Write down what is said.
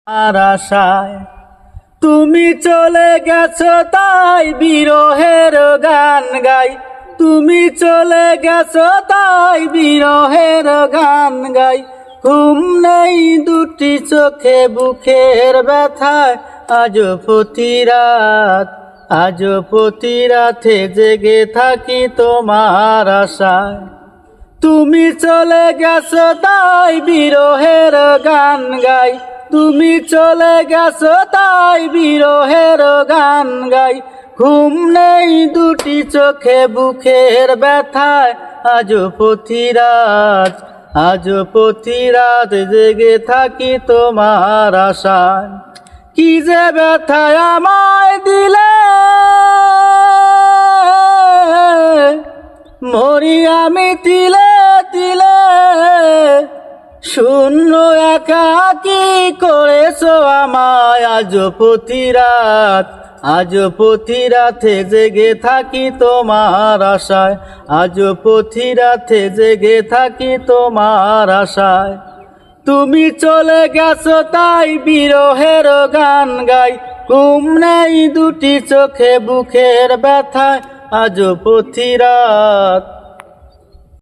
আর আশায় তুমি চলে গেছো তাই বিরহের গান গাই। তুমি চলে গেছো তাই বিরহের গান গাই। ঘুম নেই দুটি চোখে বুকের ব্যথায়, আজও প্রতি রাত, আজও প্রতি রাতে জেগে থাকি তোমার আশায়। তুমি চলে গেছো তাই বিরহের গান গাই। তুমি চলে গেছো তাই বিরহের গান গাই। ঘুম নেই দুটি চোখে বুকের ব্যথায়, আজও প্রতি রাত, আজও প্রতি রাত জেগে থাকি তোমার আশায়। কি যে ব্যথায় আমায় দিলে, মরি আমি তিলে তিলে। শূন্য একাকী করেছো আমায়, আজও প্রতি রাত, আজও প্রতি রাতে জেগে থাকি তোমার আশায়। আজও প্রতি রাতে জেগে থাকি তোমার আশায়। তুমি চলে গেছো তাই বিরহের গান গাই। ঘুম নেই দুটি চোখে বুকের ব্যথায়, আজও প্রতি রাত।